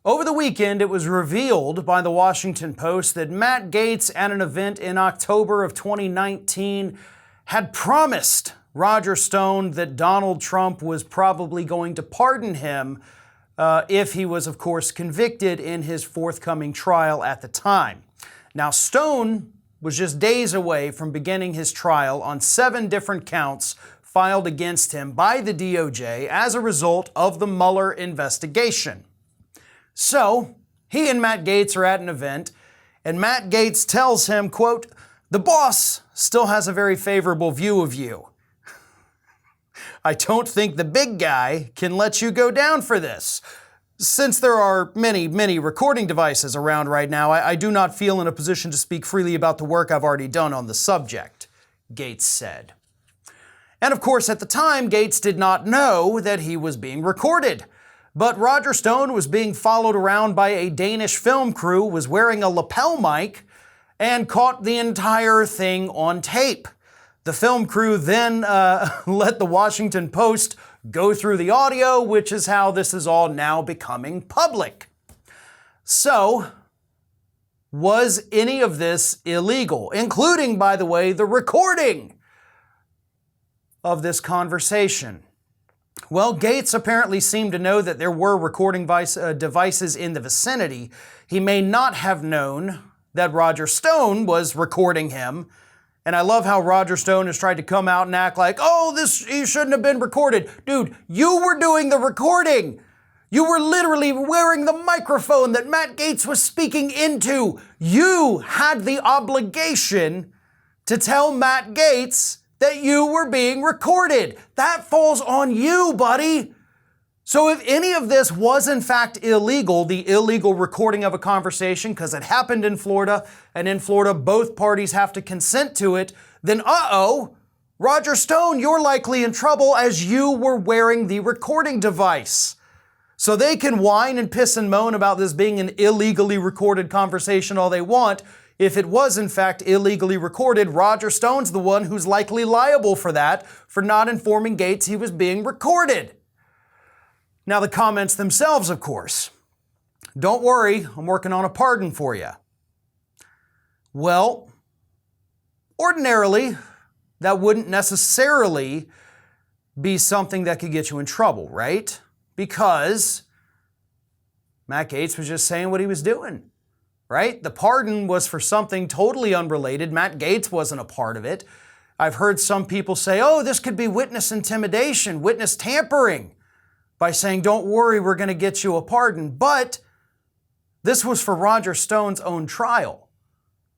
Over the weekend, it was revealed by the Washington Post that Matt Gaetz, at an event in October of 2019, had promised Roger Stone that Donald Trump was probably going to pardon him if he was, of course, convicted in his forthcoming trial at the time. Now, Stone was just days away from beginning his trial on 7 different counts filed against him by the DOJ as a result of the Mueller investigation. So, he and Matt Gaetz are at an event, and Matt Gaetz tells him, quote, "The boss still has a very favorable view of you. I don't think the big guy can let you go down for this. Since there are many, many recording devices around right now, I do not feel in a position to speak freely about the work I've already done on the subject," Gaetz said. And of course, at the time, Gaetz did not know that he was being recorded. But Roger Stone was being followed around by a Danish film crew, was wearing a lapel mic, and caught the entire thing on tape. The film crew then let the Washington Post go through the audio, which is how this is all now becoming public. So, was any of this illegal? Including, by the way, the recording of this conversation. Well, Gaetz apparently seemed to know that there were recording devices in the vicinity. He may not have known that Roger Stone was recording him. And I love how Roger Stone has tried to come out and act like, oh, he shouldn't have been recorded. Dude, you were doing the recording. You were literally wearing the microphone that Matt Gaetz was speaking into. You had the obligation to tell Matt Gaetz that you were being recorded. That falls on you, buddy. So if any of this was in fact illegal, the illegal recording of a conversation, because it happened in Florida, and in Florida both parties have to consent to it, then Roger Stone, you're likely in trouble as you were wearing the recording device. So they can whine and piss and moan about this being an illegally recorded conversation all they want. If it was in fact illegally recorded, Roger Stone's the one who's likely liable for that, for not informing Gaetz he was being recorded. Now the comments themselves, of course. Don't worry, I'm working on a pardon for you. Well, ordinarily, that wouldn't necessarily be something that could get you in trouble, right? Because Matt Gaetz was just saying what he was doing. Right? The pardon was for something totally unrelated. Matt Gaetz wasn't a part of it. I've heard some people say, oh, this could be witness intimidation, witness tampering, by saying, don't worry, we're going to get you a pardon. But this was for Roger Stone's own trial.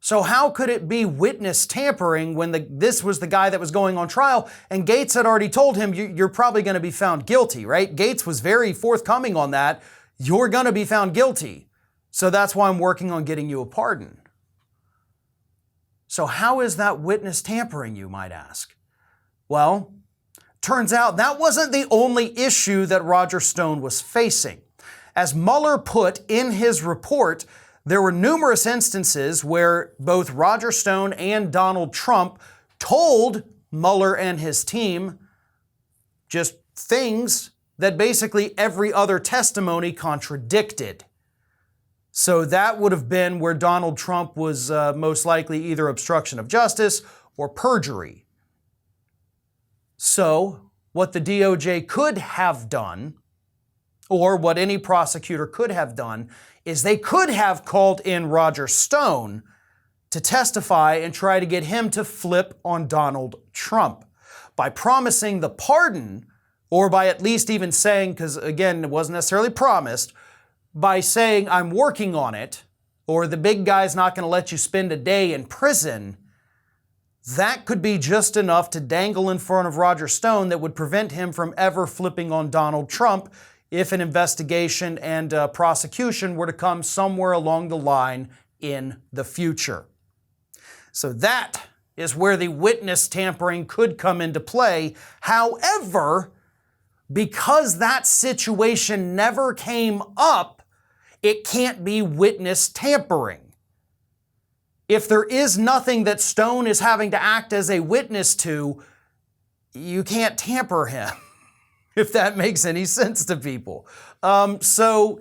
So how could it be witness tampering when this was the guy that was going on trial, and Gaetz had already told him, you're probably going to be found guilty, right? Gaetz was very forthcoming on that. You're going to be found guilty. So that's why I'm working on getting you a pardon. So how is that witness tampering, you might ask? Well, turns out that wasn't the only issue that Roger Stone was facing. As Mueller put in his report, there were numerous instances where both Roger Stone and Donald Trump told Mueller and his team just things that basically every other testimony contradicted. So that would have been where Donald Trump was most likely either obstruction of justice or perjury. So what the DOJ could have done, or what any prosecutor could have done, is they could have called in Roger Stone to testify and try to get him to flip on Donald Trump by promising the pardon, or by at least even saying, because again, it wasn't necessarily promised, by saying, I'm working on it, or the big guy's not going to let you spend a day in prison. That could be just enough to dangle in front of Roger Stone that would prevent him from ever flipping on Donald Trump if an investigation and prosecution were to come somewhere along the line in the future. So that is where the witness tampering could come into play. However, because that situation never came up, it can't be witness tampering. If there is nothing that Stone is having to act as a witness to, you can't tamper him, if that makes any sense to people. So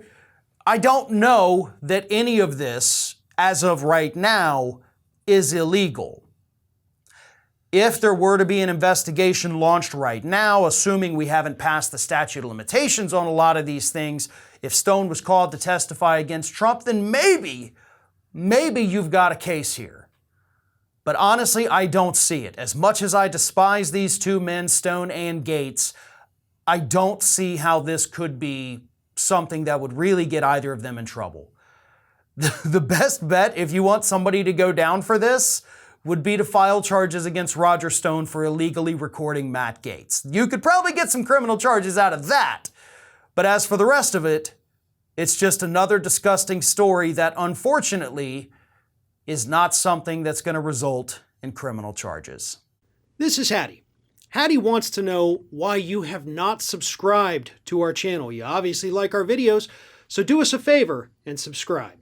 I don't know that any of this, as of right now, is illegal. If there were to be an investigation launched right now, assuming we haven't passed the statute of limitations on a lot of these things, if Stone was called to testify against Trump, then maybe you've got a case here. But honestly, I don't see it. As much as I despise these two men, Stone and Gates, I don't see how this could be something that would really get either of them in trouble. The best bet, if you want somebody to go down for this, would be to file charges against Roger Stone for illegally recording Matt Gaetz. You could probably get some criminal charges out of that. But as for the rest of it, it's just another disgusting story that unfortunately is not something that's going to result in criminal charges. This is Hattie. Hattie wants to know why you have not subscribed to our channel. You obviously like our videos, so do us a favor and subscribe.